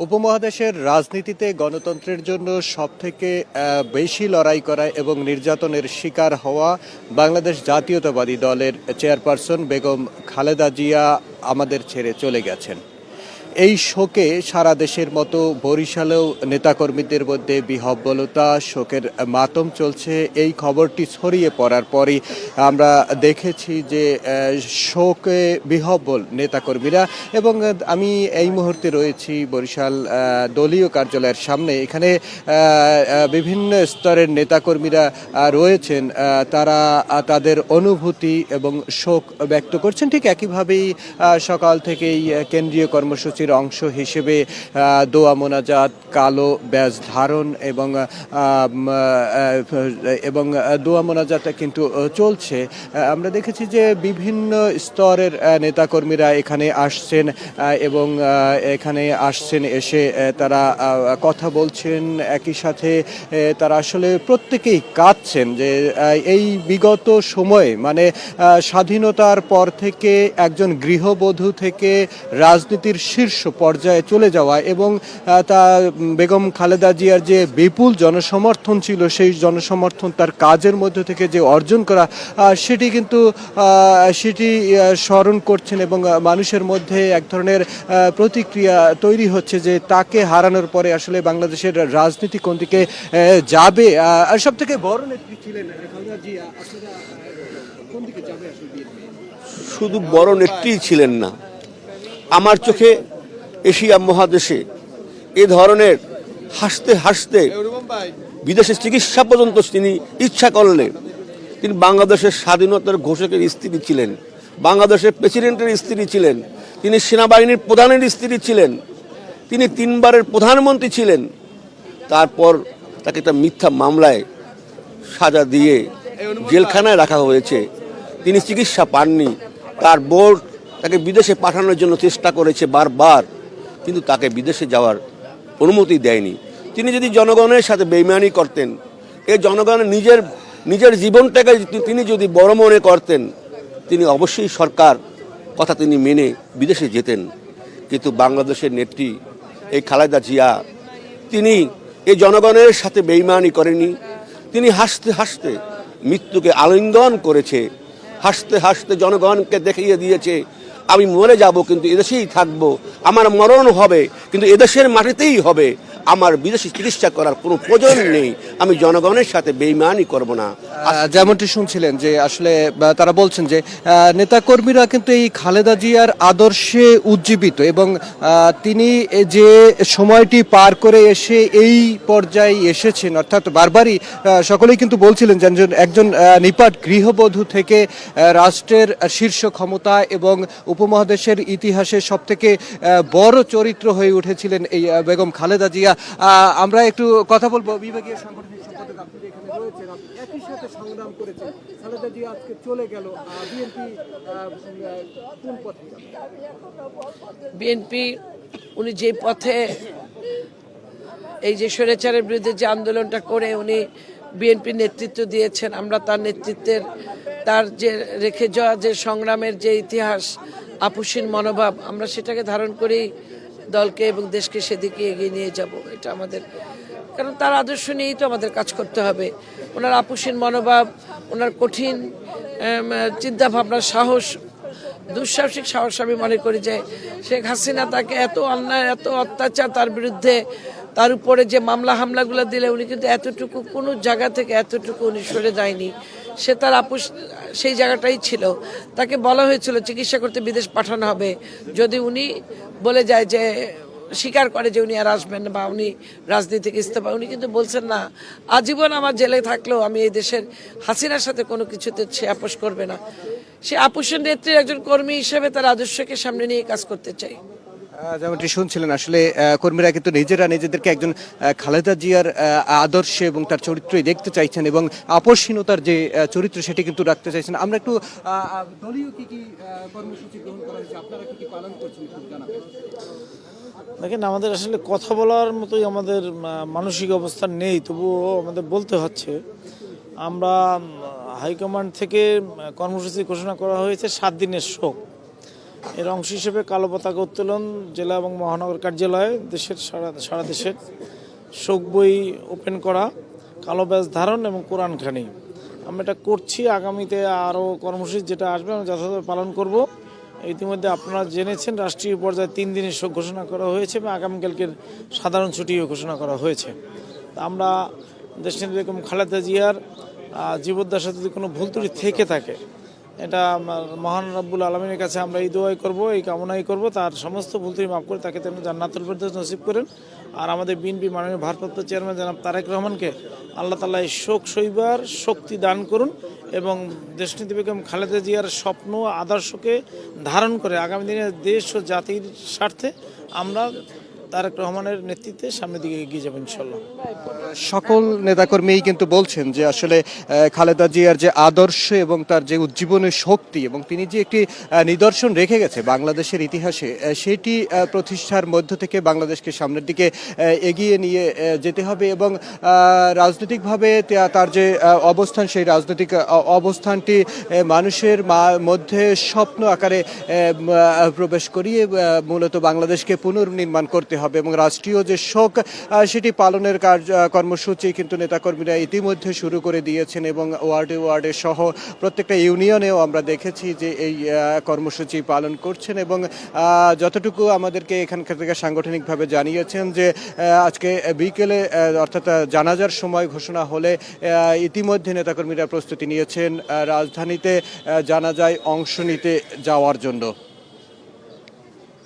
উপমহাদেশের রাজনীতিতে গণতন্ত্রের জন্য সবথেকে বেশি লড়াই করা এবং নির্যাতনের শিকার হওয়া বাংলাদেশ জাতীয়তাবাদী দলের চেয়ারপারসন বেগম খালেদা জিয়া আমাদের ছেড়ে চলে গেছেন। এই শোকে সারা দেশের মতো বরিশালেও নেতাকর্মীদের মধ্যে বিহ্বলতা, শোকের মাতম চলছে। এই খবরটি ছড়িয়ে পড়ার পরই আমরা দেখেছি যে শোকে বিহ্বল নেতাকর্মীরা। এবং আমি এই মুহূর্তে রয়েছি বরিশাল দলীয় কার্যালয়ের সামনে। এখানে বিভিন্ন স্তরের নেতাকর্মীরা রয়েছেন, তারা তাদের অনুভূতি এবং শোক ব্যক্ত করছেন। ঠিক একইভাবেই সকাল থেকেই কেন্দ্রীয় কর্মসূচির অংশ হিসেবে দোয়া মোনাজাত, কালো ব্যাজ ধারণ এবং দোয়া মোনাজাত কিন্তু চলছে। আমরা দেখেছি যে বিভিন্ন স্তরের নেতাকর্মীরা এখানে আসছেন এবং এসে তারা কথা বলছেন। একই সাথে তারা আসলে প্রত্যেকেই কাঁদছেন যে এই বিগত সময়ে, মানে স্বাধীনতার পর থেকে একজন গৃহবধূ থেকে রাজনীতির শীর্ষ পর্যায়ে চলে যাওয়া এবং তা বেগম খালেদা জিয়ার যে বিপুল জনসমর্থন ছিল, সেই জনসমর্থন তার কাজের মধ্য থেকে যে অর্জন করা, সেটি স্মরণ করছেন এবং মানুষের মধ্যে এক ধরনের প্রতিক্রিয়া তৈরি হচ্ছে যে তাকে হারানোর পরে আসলে বাংলাদেশের রাজনীতি কোন দিকে যাবে। আর সব থেকে বড় নেত্রী ছিলেন খালেদা জিয়া, কোন দিকে যাবে আসলে? শুধু বড় নেত্রী ছিলেন না, আমার চোখে এশিয়া মহাদেশে এ ধরনের হাসতে হাসতে বিদেশে চিকিৎসা পর্যন্ত তিনি ইচ্ছা করলে তিনি বাংলাদেশের স্বাধীনতার ঘোষকের স্ত্রী ছিলেন, বাংলাদেশের প্রেসিডেন্টের স্ত্রী ছিলেন, তিনি সেনাবাহিনীর প্রধানের স্ত্রী ছিলেন, তিনি 3 বারের প্রধানমন্ত্রী ছিলেন। তারপর তাকে একটা মিথ্যা মামলায় সাজা দিয়ে জেলখানায় রাখা হয়েছে। তিনি চিকিৎসা পাননি। তার বোর্ড তাকে বিদেশে পাঠানোর জন্য চেষ্টা করেছে বারবার, কিন্তু তাকে বিদেশে যাওয়ার অনুমতি দেয়নি। তিনি যদি জনগণের সাথে বেইমানি করতেন, এই জনগণের নিজের জীবনটাকে তিনি যদি বড় মনে করতেন, তিনি অবশ্যই সরকার কথা তিনি মেনে বিদেশে যেতেন। কিন্তু বাংলাদেশের নেত্রী এই খালেদা জিয়া, তিনি এই জনগণের সাথে বেইমানি করেনি। তিনি হাসতে হাসতে মৃত্যুকে আলিঙ্গন করেছে, হাসতে হাসতে জনগণকে দেখিয়ে দিয়েছে আমি মরে যাব কিন্তু এদেশেই থাকবো, আমার মরণ হবে কিন্তু এদেশের মাটিতেই হবে, আমার বিদেশি চিকিৎসা করার কোনো প্রয়োজন নেই, আমি জনগণের সাথে বেইমানি করব না। যেমনটি শুনছিলেন যে আসলে তারা বলছেন যে নেতাকর্মীরা কিন্তু এই খালেদা জিয়ার আদর্শে উজ্জীবিত এবং তিনি যে সময়টি পার করে এসে এই পর্যায়ে এসেছেন, অর্থাৎ বারবারই সকলেই কিন্তু বলছিলেন যে একজন নিপাট গৃহবধূ থেকে রাষ্ট্রের শীর্ষ ক্ষমতা এবং উপমহাদেশের ইতিহাসে সবথেকে বড় চরিত্র হয়ে উঠেছিলেন এই বেগম খালেদা জিয়া। আমরা একটু কথা বলবো বিভাগীয় সাংগঠনিক সম্পাদক, আপনি এখানে রয়েছেন, একই সাথে সংগ্রাম করেছেন। খালেদা জিয়া আজকে চলে গেল, বিএনপি কোন পথে যাবে? বিএনপি উনি যে পথে এই যে স্বৈরাচারের বিরুদ্ধে যে আন্দোলনটা করে উনি বিএনপি নেতৃত্ব দিয়েছেন, আমরা তার নেতৃত্বের তার যে রেখে যাওয়া যে সংগ্রামের যে ইতিহাস, আপোষহীন মনোভাব, আমরা সেটাকে ধারণ করেই দলকে এবং দেশকে সেদিকে এগিয়ে নিয়ে যাব। এটা আমাদের, কারণ তার আদর্শ নিয়েই তো আমাদের কাজ করতে হবে। ওনার আপোষহীন মনোভাব, ওনার কঠিন চিন্তাভাবনার সাহস, দুঃসাহসিক সাহস আমি মনে করি যে শেখ হাসিনা তাকে এত অন্যায়, এত অত্যাচার, তার বিরুদ্ধে তার উপরে যে হামলাগুলো দিলে উনি কিন্তু এতটুকু কোনো জায়গা থেকে এতটুকু উনি সরে যায়নি। সে তার আপোষ সেই জায়গাটাই ছিল। তাকে বলা হয়েছিল চিকিৎসা করতে বিদেশ পাঠানো হবে, যদি উনি বলে যায় যে স্বীকার করে যে উনি আর আসবেন না বা উনি রাজনীতি থেকে ইস্তফা, উনি কিন্তু বলছেন না আজীবন আমার জেলে থাকলেও আমি এই দেশের হাসিনার সাথে কোনো কিছুতে সে আপোষ করবে না। সে আপোষের নেত্রীর একজন কর্মী হিসেবে তার আদর্শকে সামনে নিয়ে কাজ করতে চাই। যেমনটি শুনছিলেন, আসলে কর্মীরা কিন্তু নিজেদেরকে একজন খালেদা জিয়ার আদর্শে এবং তার চরিত্রই দেখতে চাইছেন এবং আপোষহীনতার যে চরিত্র সেটি কিন্তু রাখতে চাইছেন। আমরা একটু দলীয় কি কর্মসূচি গ্রহণ করা হয়েছে, আপনারা কি পালন করছেন একটু জানাবেন? দেখেন, আমাদের আসলে কথা বলার মতোই আমাদের মানসিক অবস্থান নেই, তবুও আমাদের বলতে হচ্ছে। আমরা হাইকমান্ড থেকে কর্মসূচি ঘোষণা করা হয়েছে 7 দিনের শোক। এর অংশ হিসেবে কালো পতাকা উত্তোলন জেলা এবং মহানগর কার্যালয়ে দেশের সারা দেশের শোক বই ওপেন করা, কালো ব্যাজ ধারণ এবং কোরআন খানি আমরা এটা করছি। আগামীতে আরও কর্মসূচি যেটা আসবে আমরা যথাযথ পালন করব। ইতিমধ্যে আপনারা জেনেছেন রাষ্ট্রীয় পর্যায়ে 3 দিনের শোক ঘোষণা করা হয়েছে এবং আগামীকালকের সাধারণ ছুটিও ঘোষণা করা হয়েছে। আমরা দেশনেত্রী বেগম খালেদা জিয়ার জীবদ্দশায় যদি কোনো ভুল ত্রুটি থেকে থাকে, এটা মহান রব্বুল আলমিনের কাছে আমরা এই দোয়াই করব, এই কামনাই করব, তার সমস্ত ভুল ত্রুটি মাফ করে তাকে তিনি জান্নাতুল ফেরদৌস নসিব করেন। আর আমাদের বিএনপি মাননীয় ভারপ্রাপ্ত চেয়ারম্যান জনাব তারেক রহমানকে আল্লাহ তাআলা এই শোক সইবার শক্তি দান করুন এবং দেশনেত্রী বেগম খালেদা জিয়ার স্বপ্ন আদর্শকে ধারণ করে আগামী দিনে দেশ ও জাতির স্বার্থে আমরা তারেক রহমানের নেতৃত্বে সামনের দিকে এগিয়ে যাবেন ইনশাল্লাহ। সকল নেতাকর্মীই কিন্তু বলছেন যে আসলে খালেদা জিয়ার যে আদর্শ এবং তার যে উজ্জীবনী শক্তি এবং তিনি যে একটি নিদর্শন রেখে গেছে বাংলাদেশের ইতিহাসে, সেটি প্রতিষ্ঠার মধ্য থেকে বাংলাদেশকে সামনের দিকে এগিয়ে নিয়ে যেতে হবে এবং রাজনৈতিকভাবে তার যে অবস্থান, সেই রাজনৈতিক অবস্থানটি মানুষের মধ্যে স্বপ্ন আকারে প্রবেশ করিয়ে মূলত বাংলাদেশকে পুনর্নির্মাণ করতে হবে এবং রাষ্ট্রীয় যে শোক সেটি পালনের কর্মসূচি কিন্তু নেতাকর্মীরা ইতিমধ্যে শুরু করে দিয়েছেন এবং ওয়ার্ডে সহ প্রত্যেকটা ইউনিয়নেও আমরা দেখেছি যে এই কর্মসূচি পালন করছেন এবং যতটুকু আমাদেরকে এখানকার থেকে সাংগঠনিকভাবে জানিয়েছেন যে আজকে বিকেলে অর্থাৎ জানাজার সময় ঘোষণা হলে ইতিমধ্যে নেতাকর্মীরা প্রস্তুতি নিয়েছেন রাজধানীতে জানাজায় অংশ নিতে যাওয়ার জন্য।